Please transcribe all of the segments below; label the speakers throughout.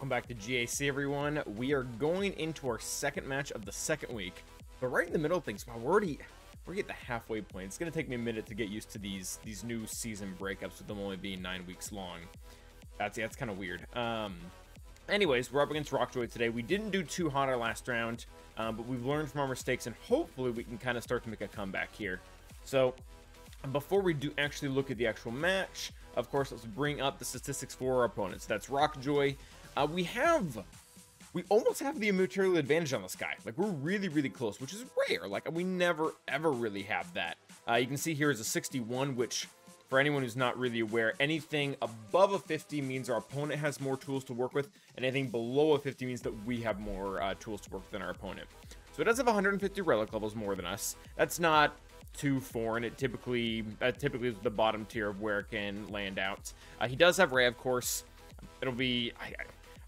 Speaker 1: welcome back to GAC, everyone. We are going into our second match of the second week, but right in the middle of things. Wow, we're at the halfway point. It's gonna take me a minute to get used to these new season breakups with them only being 9 weeks long. That's kind of weird. Anyways, we're up against Rockjoy today. We didn't do too hot our last round, but we've learned from our mistakes, and hopefully we can kind of start to make a comeback here. So before we do actually look at the actual match, of course, let's bring up the statistics for our opponents. That's Rockjoy. We almost have the material advantage on this guy. Like, we're really close, which is rare. Like, we never ever really have that. You can see here is a 61, which for anyone who's not really aware, anything above a 50 means our opponent has more tools to work with, and anything below a 50 means that we have more tools to work with than our opponent. So it does have 150 relic levels more than us. That's not too foreign. It typically is the bottom tier of where it can land out. He does have Ray, of course. It'll be...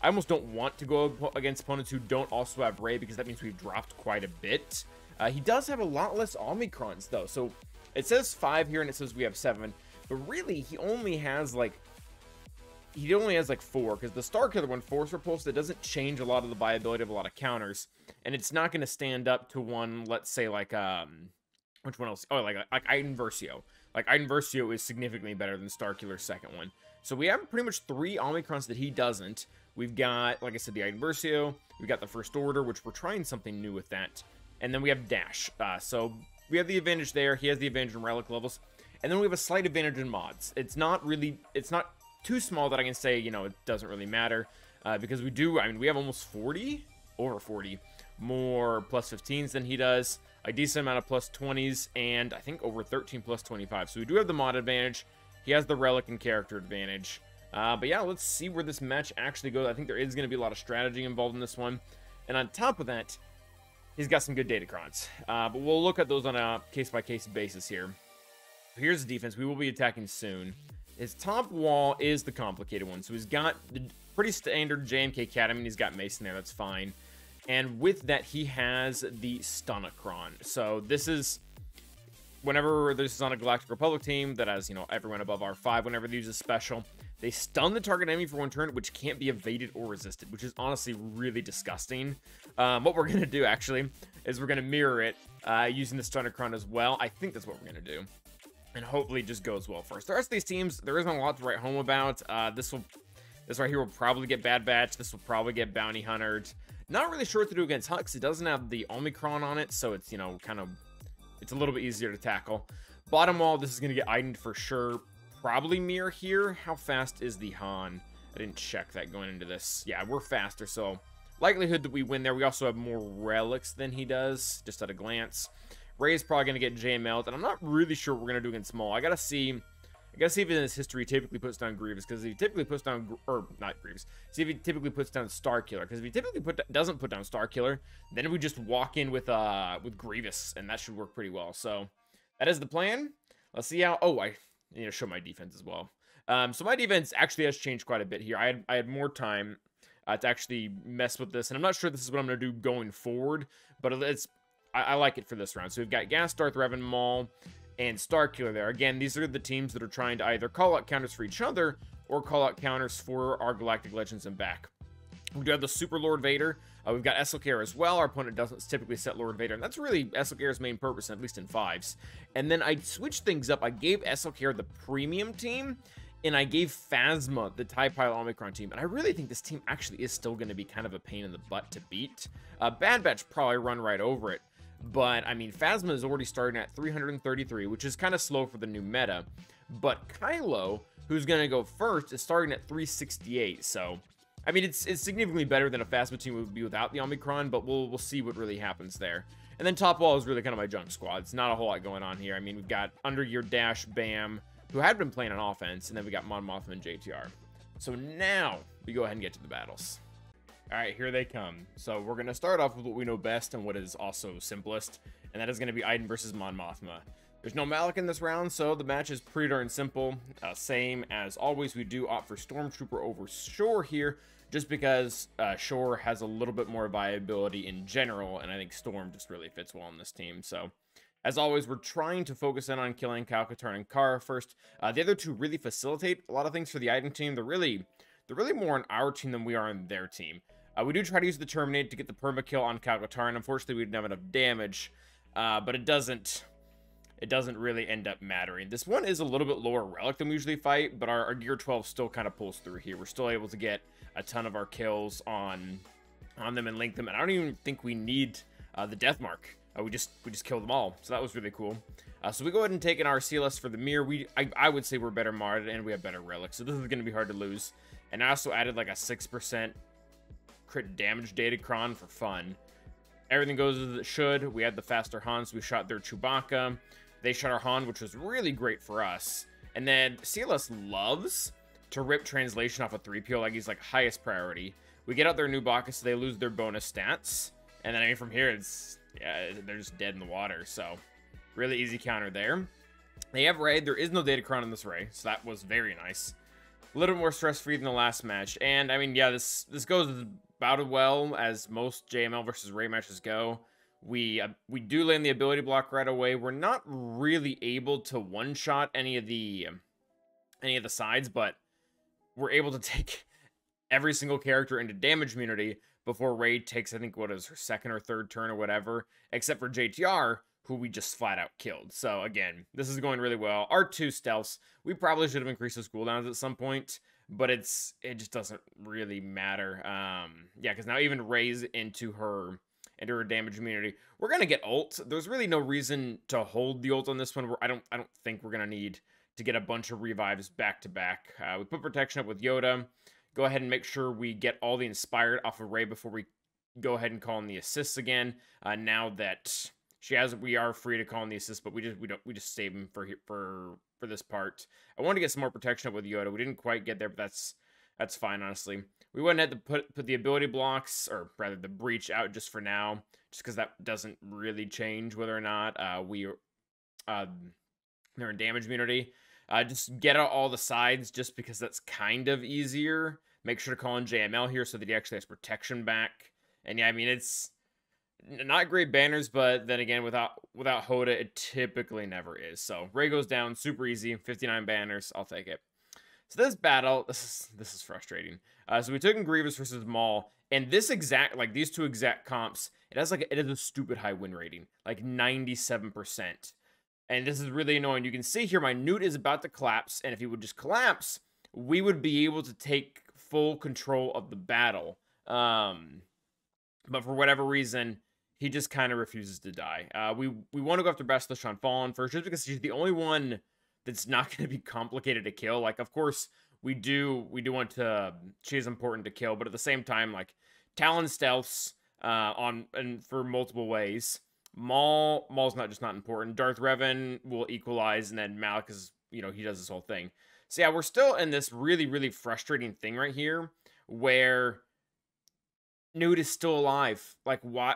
Speaker 1: I almost don't want to go against opponents who don't also have Ray, because that means we've dropped quite a bit. He does have a lot less Omicrons, though. So it says 5 here, and it says we have 7. But really, he only has, like, 4, because the Starkiller one, Force Repulse, that doesn't change a lot of the viability of a lot of counters. And it's not going to stand up to one, let's say, like, which one else? Oh, like Iden Versio. Like, Iden Versio is significantly better than Starkiller's second one. So we have pretty much 3 Omicrons that he doesn't. We've got, like I said, the Iden Versio. We've got the First Order, which we're trying something new with that. And then we have Dash. So we have the advantage there. He has the advantage in relic levels. And then we have a slight advantage in mods. It's not too small that I can say, you know, it doesn't really matter. Because we have almost 40, over 40, more plus 15s than he does. A decent amount of plus 20s, and I think over 13 plus 25. So we do have the mod advantage. He has the relic and character advantage. But yeah, let's see where this match actually goes. I think there is going to be a lot of strategy involved in this one. And on top of that, he's got some good datacrons. But we'll look at those on a case-by-case basis here. Here's the defense. We will be attacking soon. His top wall is the complicated one. So he's got the pretty standard JMK Cat. I mean, he's got Mason there. That's fine. And with that, he has the Stunacron. So this is... whenever this is on a Galactic Republic team that has, you know, everyone above R5, whenever they use a special, they stun the target enemy for 1 turn, which can't be evaded or resisted, which is honestly really disgusting. What we're going to do, actually, is we're going to mirror it using the Stunacron as well. I think that's what we're going to do. And hopefully it just goes well for us. The rest of these teams, there isn't a lot to write home about. This right here will probably get Bad Batch. This will probably get Bounty Huntered. Not really sure what to do against Hux. It doesn't have the Omicron on it, so it's, you know, kind of... it's a little bit easier to tackle. Bottom wall, this is going to get Iden for sure. Probably mirror here. How fast is the Han? I didn't check that going into this. Yeah, we're faster, so likelihood that we win there. We also have more relics than he does, just at a glance. Ray is probably going to get JML'd, and I'm not really sure what we're going to do against Maul. I gotta see if in his history he typically puts down Grievous, because if he typically puts down, or not Grievous, see if he typically puts down Starkiller, because if he typically doesn't put down Starkiller, then we just walk in with Grievous, and that should work pretty well. So that is the plan. Let's see how. Oh, I need to show my defense as well. So my defense actually has changed quite a bit here. I had more time to actually mess with this, and I'm not sure this is what I'm going to do going forward, but I like it for this round. So we've got Gas, Darth Revan, Maul, and Starkiller there. Again, these are the teams that are trying to either call out counters for each other or call out counters for our Galactic Legends and back. We do have the Super Lord Vader. We've got Esselcare as well. Our opponent doesn't typically set Lord Vader, and that's really Esselcare's main purpose, at least in 5s. And then I switched things up. I gave Esselcare the premium team, and I gave Phasma the TIE Pilot Omicron team. And I really think this team actually is still going to be kind of a pain in the butt to beat. Bad Batch probably run right over it. But, I mean, Phasma is already starting at 333, which is kind of slow for the new meta. But Kylo, who's going to go first, is starting at 368. So, I mean, it's significantly better than a Phasma team would be without the Omicron, but we'll see what really happens there. And then top wall is really kind of my junk squad. It's not a whole lot going on here. I mean, we've got Undergear, Dash, Bam, who had been playing on offense, and then we got Mon Mothma and JTR. So now, we go ahead and get to the battles. All right, here they come. So we're going to start off with what we know best and what is also simplest, and that is going to be Iden versus Mon Mothma. There's no Malik in this round, so the match is pretty darn simple. Same as always, we do opt for Stormtrooper over Shore here, just because Shore has a little bit more viability in general, and I think Storm just really fits well on this team. So, as always, we're trying to focus in on killing Kyle Katarn and Kara first. The other two really facilitate a lot of things for the Iden team. They're they're really more on our team than we are on their team. We do try to use the Terminate to get the permakill on Calcatar, and unfortunately we didn't have enough damage, but it doesn't really end up mattering. This one is a little bit lower relic than we usually fight, but our gear 12 still kind of pulls through here. We're still able to get a ton of our kills on them and link them, and I don't even think we need the death mark. We just killed them all, so that was really cool. So we go ahead and take an our CLS for the mirror. I would say we're better modded and we have better relics, so this is going to be hard to lose. And I also added like a 6% crit damage datacron for fun. Everything goes as it should. We had the faster Hans. We shot their Chewbacca. They shot our Han, which was really great for us. And then CLS loves to rip translation off a 3PO like he's like highest priority. We get out their new Baka, so they lose their bonus stats. And then I mean from here, yeah, they're just dead in the water. So really easy counter there. They have Ray. There is no Datacron in this Ray, so that was very nice. A little more stress-free than the last match. And I mean, yeah, this goes about as well as most JML versus Ray matches go. We do land the ability block right away. We're not really able to one-shot any of the sides, but we're able to take every single character into damage immunity before Ray takes, I think, what is her second or third turn or whatever, except for JTR, who we just flat out killed. So again, this is going really well. Our 2 stealths, we probably should have increased those cooldowns at some point, but it just doesn't really matter. Yeah, because now even Ray's into her damage immunity. We're gonna get ult. There's really no reason to hold the ult on this one. I don't think we're gonna need to get a bunch of revives back to back. We put protection up with Yoda. Go ahead and make sure we get all the inspired off of Ray before we go ahead and call in the assists again. Now that she has, we are free to call in the assist, but we just save them for this part. I wanted to get some more protection up with Yoda. We didn't quite get there, but that's fine, honestly. We went ahead to put the ability blocks, or rather the breach, out just for now, just because that doesn't really change whether or not they're in damage immunity. Just get out all the sides just because that's kind of easier. Make sure to call in JML here so that he actually has protection back. And yeah, I mean, it's not great banners, but then again, without Hoda, it typically never is. So Ray goes down, super easy, 59 banners, I'll take it. So this battle, this is frustrating. So we took in Grievous versus Maul, and these 2 exact comps, it has a stupid high win rating, like 97%. And this is really annoying. You can see here my Newt is about to collapse, and if he would just collapse, we would be able to take full control of the battle. But for whatever reason, he just kind of refuses to die. We want to go after Basilisk on Fallen first, just because she's the only one that's not going to be complicated to kill. Like, of course, we do want to. She is important to kill, but at the same time, like Talon stealths and for multiple ways. Maul's not important. Darth Revan will equalize, and then Malik is, he does this whole thing. So yeah, we're still in this really, really frustrating thing right here where Newt is still alive. Like, why?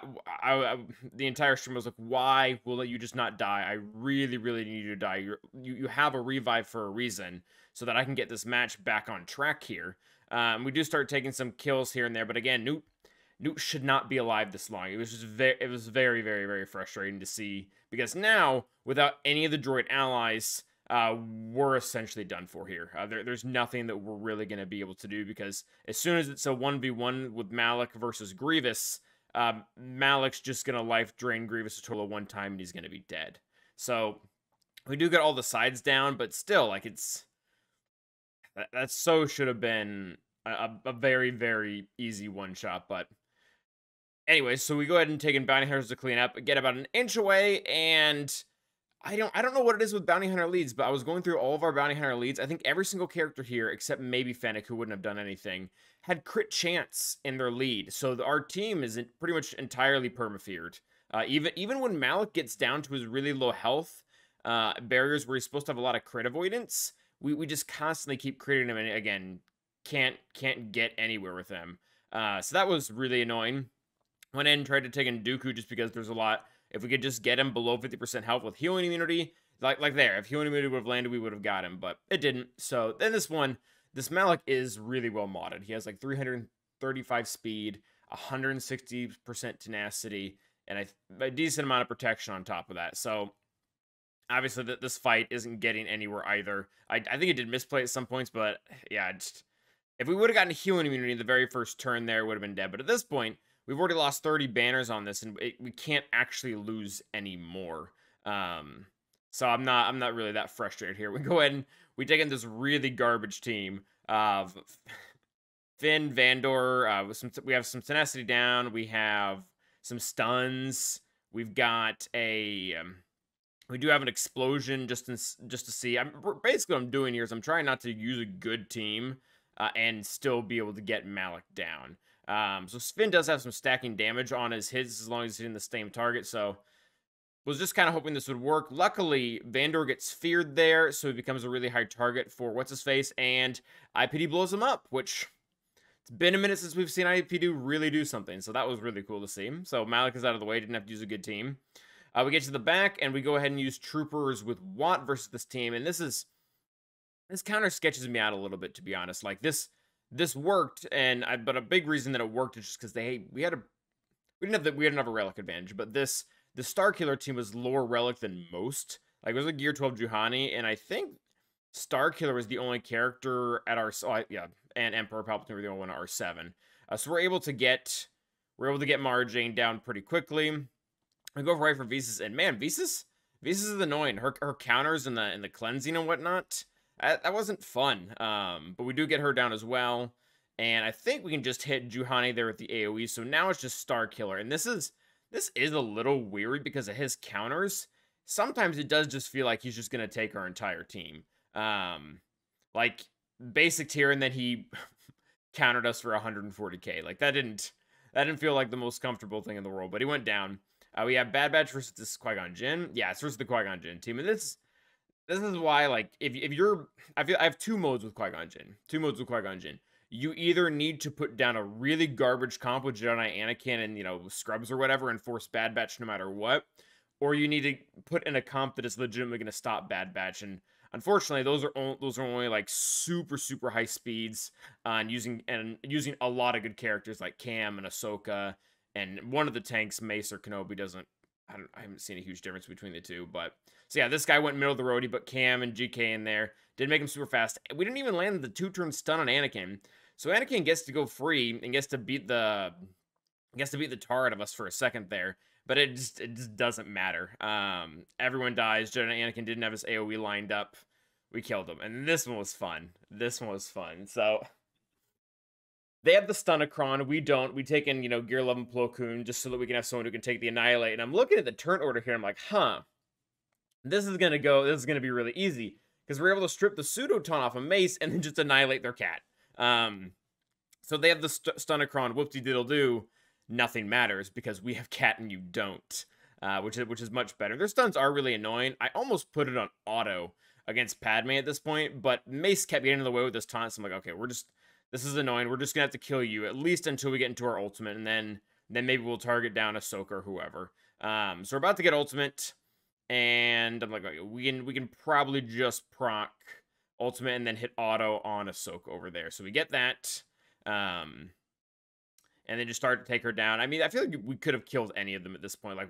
Speaker 1: The entire stream was like, why will you just not die? I really, really need you to die. You have a revive for a reason, so that I can get this match back on track here. We do start taking some kills here and there, but again, Newt should not be alive this long. It was just very, very, very frustrating to see, because now, without any of the droid allies, we're essentially done for here. There's nothing that we're really going to be able to do, because as soon as it's a 1v1 with Malik versus Grievous, Malik's just going to life drain Grievous a total of 1 time, and he's going to be dead. So we do get all the sides down, but still, like, that should have been a very, very easy one-shot, but anyway, so we go ahead and take in Bounty Hunters to clean up, get about an inch away, and I don't know what it is with Bounty Hunter leads, but I was going through all of our Bounty Hunter leads. I think every single character here, except maybe Fennec, who wouldn't have done anything, had crit chance in their lead. So our team is pretty much entirely perma-feared. Even when Malik gets down to his really low health barriers where he's supposed to have a lot of crit avoidance, we just constantly keep critting him, and again, can't get anywhere with him. So that was really annoying. Went in and tried to take in Dooku just because there's a lot. If we could just get him below 50% health with healing immunity, like there, if healing immunity would have landed, we would have got him, but it didn't. So then this Malik is really well modded. He has like 335 speed, 160% tenacity, and a decent amount of protection on top of that. So obviously this fight isn't getting anywhere either. I think it did misplay at some points, but yeah, If we would have gotten healing immunity the very first turn there, it would have been dead. But at this point, we've already lost 30 banners on this, and we can't actually lose any more. So I'm not really that frustrated here. We go ahead and we take in this really garbage team of Finn, Vandor. We have some tenacity down. We have some stuns. We've got a. We do have an explosion just to see. Basically what I'm doing here is I'm trying not to use a good team and still be able to get Malik down. So Finn does have some stacking damage on his hits as long as he's hitting the same target. So was just kind of hoping this would work. Luckily, Vandor gets feared there, so he becomes a really high target for what's-his-face, and IPD blows him up, which it's been a minute since we've seen IPD really do something, so that was really cool to see. So Malik is out of the way, didn't have to use a good team. We get to the back, and we go ahead and use Troopers with Watt versus this team, and this counter sketches me out a little bit, to be honest. Like, this worked, but a big reason that it worked is just because we didn't have a relic advantage, but the Starkiller team was lower relic than most. Like, it was a Gear 12 Juhani, and I think Starkiller was the only character at our... and Emperor Palpatine were the only one at R7. So we're able to get Mara Jane down pretty quickly. I go right for Visas, and man, Visas is annoying. Her counters and the cleansing and whatnot, that wasn't fun. But we do get her down as well. And I think we can just hit Juhani there with the AoE. So now it's just Starkiller. And this is a little weird because of his counters. Sometimes it does just feel like he's just going to take our entire team. Like, basic tier, and then he countered us for 140k. Like, that didn't feel like the most comfortable thing in the world, but he went down. We have Bad Batch versus this Qui-Gon Jinn. Yeah, it's versus the Qui-Gon Jinn team. And this is why, like, if you're... I have two modes with Qui-Gon Jinn. You either need to put down a really garbage comp with Jedi Anakin and, Scrubs or whatever and force Bad Batch no matter what. Or you need to put in a comp that is legitimately going to stop Bad Batch. And unfortunately, those are only, like, super, super high speeds and using a lot of good characters like Cam and Ahsoka. And one of the tanks, Mace or Kenobi, I haven't seen a huge difference between the two. But, so yeah, this guy went middle of the road. He put Cam and GK in there. Didn't make him super fast. We didn't even land the 2-turn stun on Anakin. So Anakin gets to go free and gets to beat the tar out of us for a second there. But it just doesn't matter. Everyone dies. Jedi Anakin didn't have his AoE lined up. We killed him. And this one was fun. So... they have the Stunacron. We don't. We take in, Gear 11 Plo Koon just so that we can have someone who can take the Annihilate. And I'm looking at the turn order here. I'm like, this is going to be really easy. Because we're able to strip the Pseudoton off of Mace and then just annihilate their cat. So they have the Stunacron. Whoop-de-diddle-do. Nothing matters because we have cat and you don't. Which is much better. Their stuns are really annoying. I almost put it on auto against Padme at this point. But Mace kept getting in the way with this taunt. So I'm like, okay, this is annoying. We're just going to have to kill you, at least until we get into our ultimate, and then maybe we'll target down Ahsoka or whoever. So we're about to get ultimate, and I'm like, okay, we can probably just proc ultimate and then hit auto on Ahsoka over there. So we get that, and then just start to take her down. I mean, I feel like we could have killed any of them at this point. Like,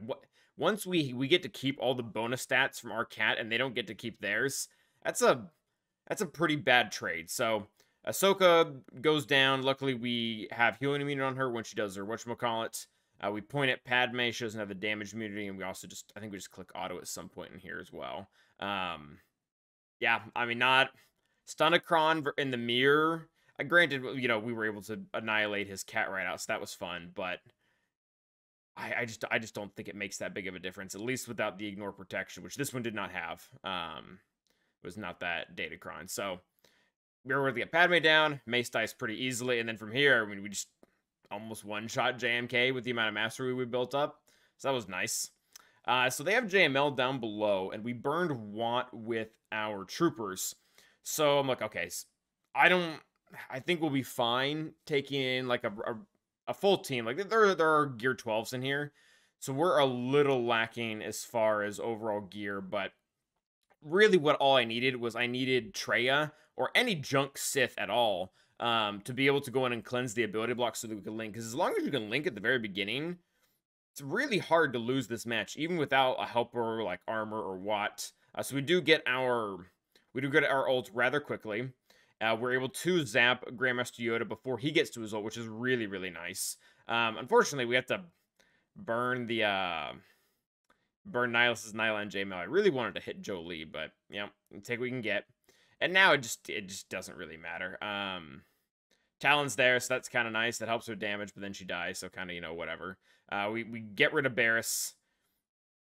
Speaker 1: once we get to keep all the bonus stats from our cat, and they don't get to keep theirs, that's a pretty bad trade. So... Ahsoka goes down. Luckily, we have healing immunity on her when she does her whatchamacallit. We point at Padme. She doesn't have the damage immunity, and we also I think we just click auto at some point in here as well. Yeah, I mean, not Stunacron in the mirror. Granted, we were able to annihilate his cat right out, so that was fun, but I just don't think it makes that big of a difference, at least without the ignore protection, which this one did not have. It was not that Datacron, so... we were able to get Padme down. Mace dies pretty easily. And then from here, I mean, we just almost one-shot JMK with the amount of mastery we built up. So that was nice. So they have JML down below. And we burned Watt with our troopers. So I'm like, okay. I think we'll be fine taking in like a full team. Like there are Gear 12s in here. So we're a little lacking as far as overall gear. But really what all I needed was Traya or any junk Sith at all, to be able to go in and cleanse the ability block so that we can link. Because as long as you can link at the very beginning, it's really hard to lose this match, even without a helper like Armor or Watt. So we do get our ult rather quickly. we're able to zap Grandmaster Yoda before he gets to his ult, which is really, really nice. Unfortunately, we have to burn the burn Nihilus's Nyla and J-Mail. I really wanted to hit Jolie, but yeah, take what we can get. And now it just doesn't really matter. Talon's there, so that's kind of nice. That helps with damage, but then she dies, so kind of, you know, whatever. We get rid of Barris.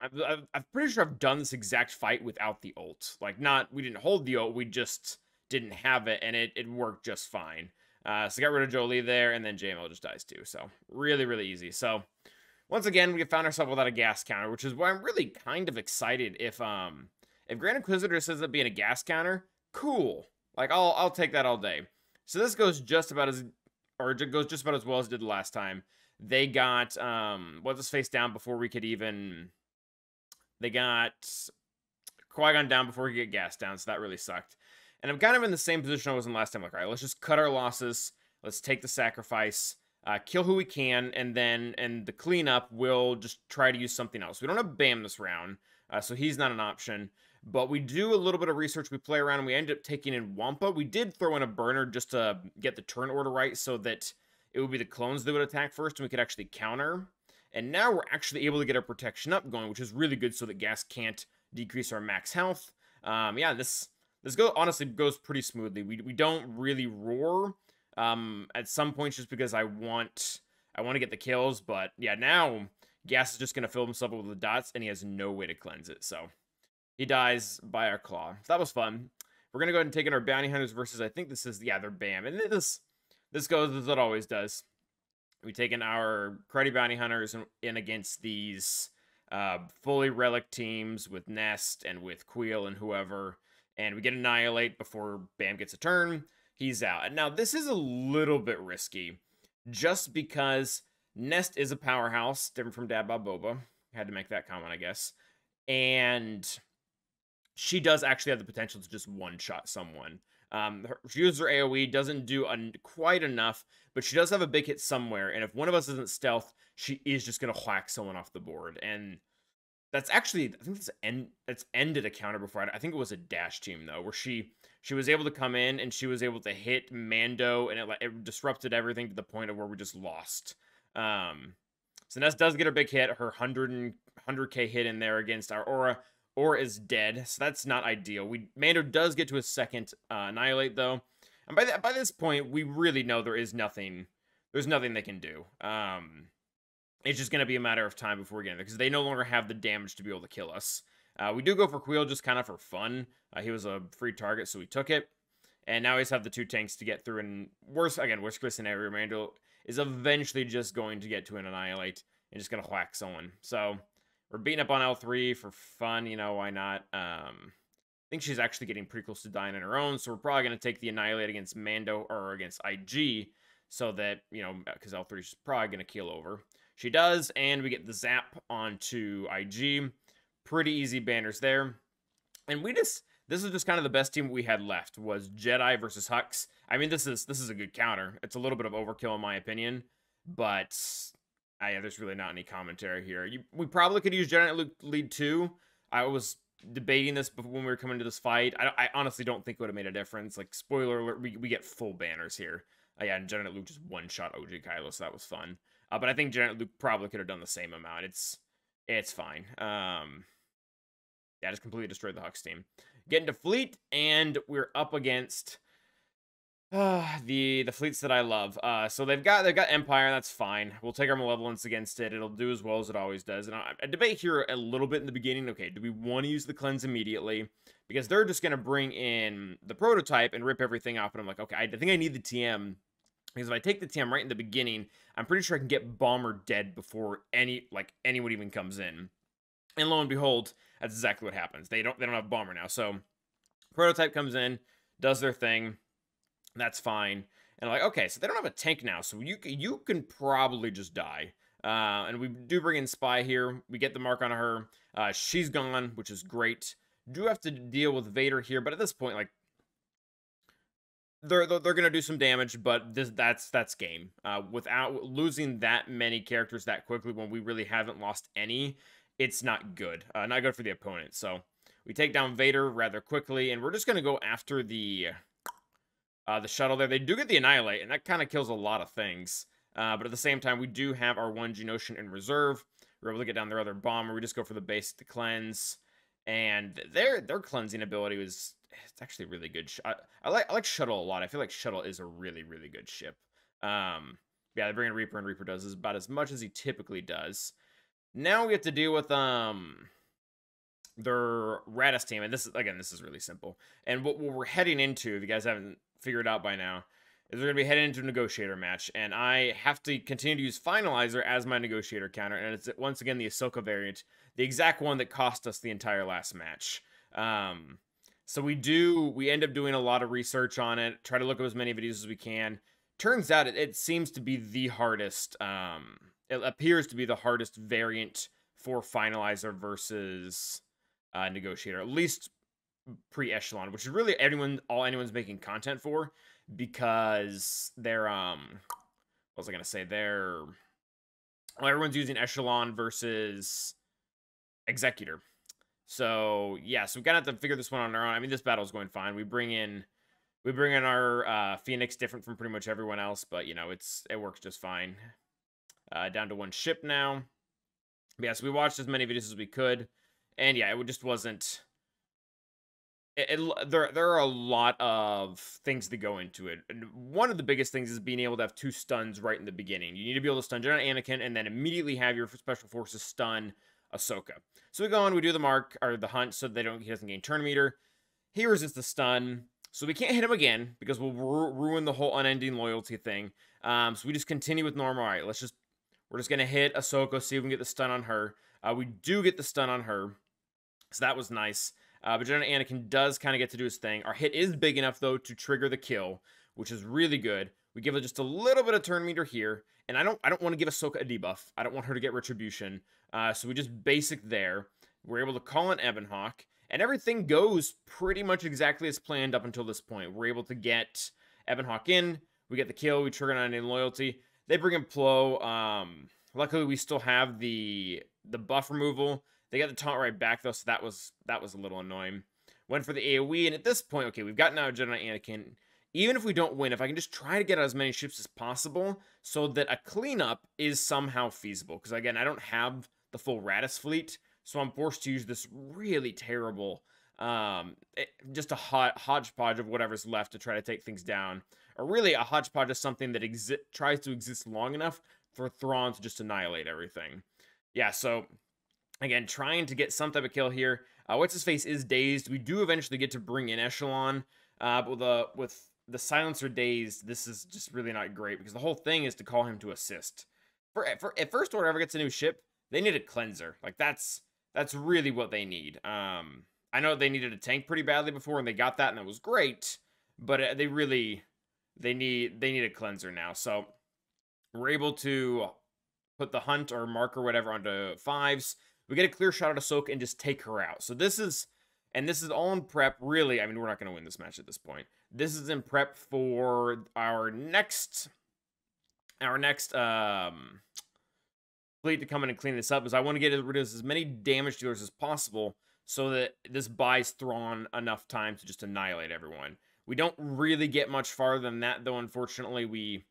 Speaker 1: I'm pretty sure I've done this exact fight without the ult. Like, we didn't hold the ult, we just didn't have it, and it worked just fine. So got rid of Jolie there, and then JML just dies too. So really, really easy. So once again, we found ourselves without a gas counter, which is why I'm really kind of excited. If Grand Inquisitor ends up being a gas counter, cool. Like, I'll take that all day. So this goes just about as well as it did the last time. They got what's his face down before we could even. They got Qui-Gon down before we could get gas down, so that really sucked. And I'm kind of in the same position I was in last time. Like, all right, let's just cut our losses. Let's take the sacrifice, kill who we can, and the cleanup, we'll just try to use something else. We don't have Bam this round, so he's not an option. But we do a little bit of research. We play around, and we end up taking in Wampa. We did throw in a burner just to get the turn order right so that it would be the clones that would attack first, and we could actually counter. And now we're actually able to get our protection up going, which is really good so that gas can't decrease our max health. Yeah, this honestly goes pretty smoothly. We don't really roar at some points just because I want to get the kills, but yeah, now gas is just going to fill himself up with the dots, and he has no way to cleanse it, so he dies by our claw. So that was fun. We're going to go ahead and take in our bounty hunters versus, I think this is, yeah, they're Bam. And this goes as it always does. We take in our cruddy bounty hunters in against these fully relic teams with Nest and with Queel and whoever. And we get Annihilate before Bam gets a turn. He's out. And now this is a little bit risky. Just because Nest is a powerhouse, different from Dad Bob Boba. Had to make that comment, I guess. And she does actually have the potential to just one-shot someone. She uses her AoE, doesn't do quite enough, but she does have a big hit somewhere, and if one of us isn't stealth, she is just going to whack someone off the board. And that's actually, I think that's ended a counter before. I think it was a dash team, though, where she was able to come in, and she was able to hit Mando, and it disrupted everything to the point of where we just lost. So Ness does get her big hit, her 100k hit in there against our Aura. Aura is dead, so that's not ideal. Mando does get to his second Annihilate, though. And by this point, we really know there's nothing they can do. It's just going to be a matter of time before we get in there, because they no longer have the damage to be able to kill us. We do go for Queel just kind of for fun. He was a free target, so we took it. And now we just have the 2 tanks to get through, and worst case scenario, Mando is eventually just going to get to an Annihilate and just going to whack someone. So we're beating up on L3 for fun, you know, why not? I think she's actually getting pretty close to dying on her own, so we're probably going to take the Annihilate against Mando or against IG, so that, you know, because L3 is probably going to keel over. She does, and we get the zap onto IG. Pretty easy banners there. And this is just kind of the best team we had left, was Jedi versus Hux. I mean, this is a good counter. It's a little bit of overkill in my opinion, but yeah, there's really not any commentary here. We probably could use Jedi Luke lead too. I was debating this when we were coming to this fight. I honestly don't think it would have made a difference. Like, spoiler alert, we get full banners here. Yeah, and Jedi Luke just one-shot OG Kylo, so that was fun. But I think Jedi Luke probably could have done the same amount. It's fine. Yeah, just completely destroyed the Hux team. Get into fleet, and we're up against the fleets that I love. So they've got Empire, that's fine. We'll take our Malevolence against it. It'll do as well as it always does. And I debate here a little bit in the beginning. Okay, do we want to use the cleanse immediately? Because they're just going to bring in the prototype and rip everything off. And I'm like, okay, I think I need the TM. Because if I take the TM right in the beginning, I'm pretty sure I can get Bomber dead before anyone even comes in. And lo and behold, that's exactly what happens. They don't have Bomber now. So prototype comes in, does their thing. That's fine. And I'm like, okay, so they don't have a tank now, so you can probably just die. And we do bring in Spy here. We get the mark on her. She's gone, which is great. Do have to deal with Vader here, but at this point, like, they're gonna do some damage, but that's game. Without losing that many characters that quickly when we really haven't lost any, it's not good. Not good for the opponent. So we take down Vader rather quickly, and we're just gonna go after the the shuttle there. They do get the Annihilate, and that kind of kills a lot of things. But at the same time, we do have our 1 Geonosian in reserve. We're able to get down their other bomber. We just go for the base to cleanse. And their cleansing ability was... It's actually really good. I like Shuttle a lot. I feel like Shuttle is a really, really good ship. Yeah, they bring in Reaper, and Reaper does about as much as he typically does. Now we have to deal with their Raddus team, and this is really simple. And what we're heading into, if you guys haven't figured out by now, is we're gonna be heading into a negotiator match, and I have to continue to use Finalizer as my negotiator counter, and it's once again the Ahsoka variant, the exact one that cost us the entire last match. So we end up doing a lot of research on it, try to look up as many videos as we can. Turns out it seems to be the hardest. It appears to be the hardest variant for Finalizer versus Negotiator, at least pre-echelon, which is really all anyone's making content for, because they're what was I gonna say? Everyone's using echelon versus executor. So yeah, so we kind of have to figure this one on our own. I mean, this battle's going fine. We bring in our Phoenix, different from pretty much everyone else, but you know, it works just fine. Down to 1 ship now. But yeah, so we watched as many videos as we could, and yeah, it just wasn't. There are a lot of things that go into it. And one of the biggest things is being able to have 2 stuns right in the beginning. You need to be able to stun Jedi Anakin and then immediately have your special forces stun Ahsoka. So we go on, we do the mark or the hunt so he doesn't gain turn meter. He resists the stun, so we can't hit him again because we'll ruin the whole unending loyalty thing. So we just continue with normal. All right, we're just gonna hit Ahsoka, see if we can get the stun on her. We do get the stun on her, so that was nice. But Jedi Anakin does kind of get to do his thing. Our hit is big enough, though, to trigger the kill, which is really good. We give it just a little bit of turn meter here, and I don't want to give Ahsoka a debuff. I don't want her to get Retribution. So we just basic there. We're able to call in Ebonhawk, and everything goes pretty much exactly as planned up until this point. We're able to get Ebonhawk in. We get the kill. We trigger on loyalty. They bring in Plo. Luckily, we still have the buff removal. They got the taunt right back, though, so that was a little annoying. Went for the AoE, and at this point, okay, we've gotten out of Jedi Anakin. Even if we don't win, if I can just try to get out as many ships as possible so that a cleanup is somehow feasible. Because, again, I don't have the full Raddus fleet, so I'm forced to use this really terrible, just a hodgepodge of whatever's left to try to take things down. Or really, a hodgepodge of something that tries to exist long enough for Thrawn to just annihilate everything. Yeah, so... Again, trying to get some type of kill here. What's-his-face is dazed. We do eventually get to bring in Echelon. But with the Silencer dazed, this is just really not great. Because the whole thing is to call him to assist. If First Order ever gets a new ship, they need a cleanser. Like, that's really what they need. I know they needed a tank pretty badly before, and they got that, and that was great. But they need a cleanser now. So, we're able to put the hunt or mark or whatever onto 5s. We get a clear shot at Ahsoka and just take her out. So this is all in prep, really. I mean, we're not going to win this match at this point. This is in prep for our next fleet to come in and clean this up, is I want to get rid of as many damage dealers as possible so that this buys Thrawn enough time to just annihilate everyone. We don't really get much farther than that, though, unfortunately. We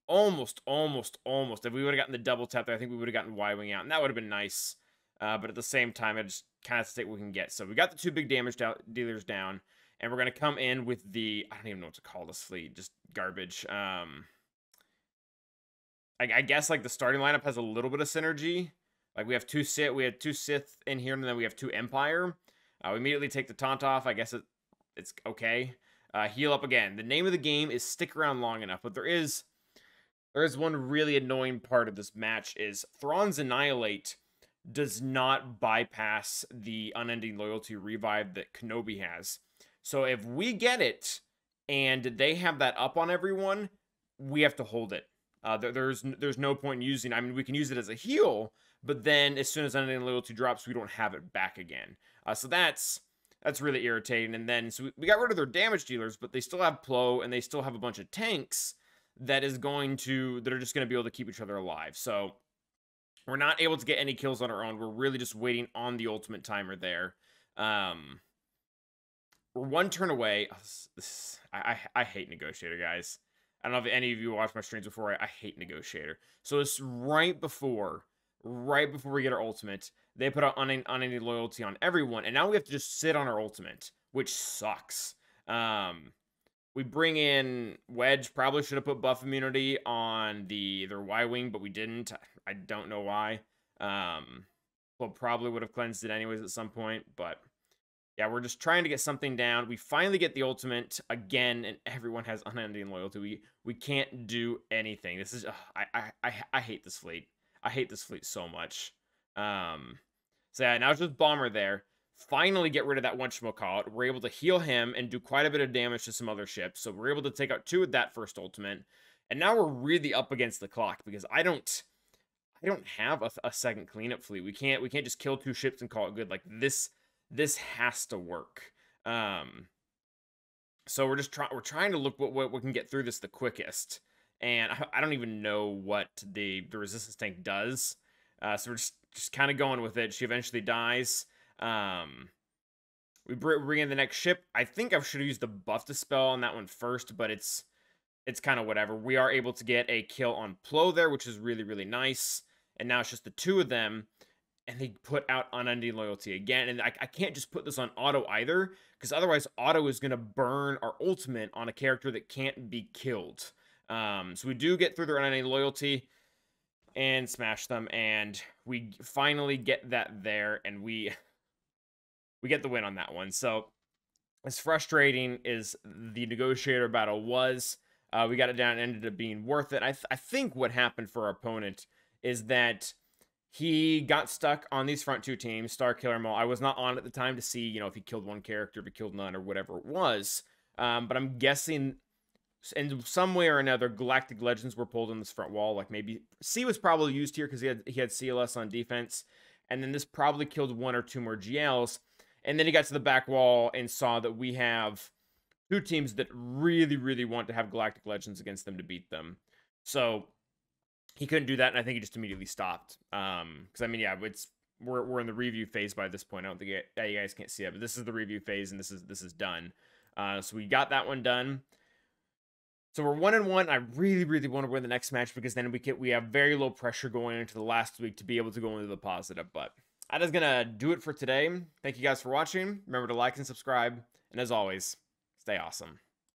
Speaker 1: almost, if we would have gotten the double tap there, I think we would have gotten Y-Wing out, and that would have been nice. But at the same time, I just kind of take what we can get. So we got the 2 big damage dealers down, and we're going to come in with the... I don't even know what to call this fleet. Just garbage. I guess, like, the starting lineup has a little bit of synergy. Like, we have 2 Sith in here, and then we have 2 Empire. We immediately take the taunt off. I guess it's okay. Heal up again. The name of the game is stick around long enough, but there is one really annoying part of this match is Thrawn's Annihilate does not bypass the unending loyalty revive that Kenobi has. So if we get it and they have that up on everyone, we have to hold it. There's no point in using. I mean, we can use it as a heal, but then as soon as unending loyalty drops, we don't have it back again. So that's really irritating. And then so we got rid of their damage dealers, but they still have Plo and they still have a bunch of tanks that are just going to be able to keep each other alive. So we're not able to get any kills on our own. We're really just waiting on the ultimate timer there. We're one turn away. Oh, I hate Negotiator, guys. I don't know if any of you watched my streams before. I hate Negotiator. So it's right before we get our ultimate. They put out unending loyalty on everyone, and now we have to just sit on our ultimate, which sucks. We bring in Wedge. Probably should have put buff immunity on their Y wing, but we didn't. I don't know why. Well, probably would have cleansed it anyways at some point, but yeah, we're just trying to get something down. We finally get the ultimate again, and everyone has unending loyalty. We can't do anything. This is I hate this fleet. I hate this fleet so much. So yeah, now it's just Bomber there. Finally get rid of that whatchamacallit. We're able to heal him and do quite a bit of damage to some other ships. So we're able to take out 2 with that first ultimate. And now we're really up against the clock because I don't have a second cleanup fleet. We can't just kill 2 ships and call it good. Like this has to work. So we're trying to look what we can get through this the quickest. And I don't even know what the resistance tank does. So we're just kind of going with it. She eventually dies. We bring in the next ship. I think I should have used the buff dispel on that one first, but it's kind of whatever. We are able to get a kill on Plo there, which is really, really nice. And now it's just the 2 of them. And they put out unending loyalty again. And I can't just put this on auto either, because otherwise auto is going to burn our ultimate on a character that can't be killed. So we do get through their unending loyalty and smash them. And we finally get that there. And we get the win on that one. So as frustrating as the Negotiator battle was, we got it down and ended up being worth it. I think what happened for our opponent is that he got stuck on these front 2 teams, Star Killer Maul. I was not on at the time to see, you know, if he killed one character, if he killed none, or whatever it was. But I'm guessing in some way or another, Galactic Legends were pulled on this front wall. Like maybe C was probably used here because he had CLS on defense. And then this probably killed 1 or 2 more GLs. And then he got to the back wall and saw that we have 2 teams that really, really want to have Galactic Legends against them to beat them. So he couldn't do that, and I think he just immediately stopped. Because I mean, yeah, we're in the review phase by this point. I don't think you guys can't see it, but this is the review phase, and this is done. So we got that one done. So we're 1-1. I really, really want to win the next match because then we have very low pressure going into the last week to be able to go into the positive. But that is gonna do it for today. Thank you guys for watching. Remember to like and subscribe, and as always, stay awesome.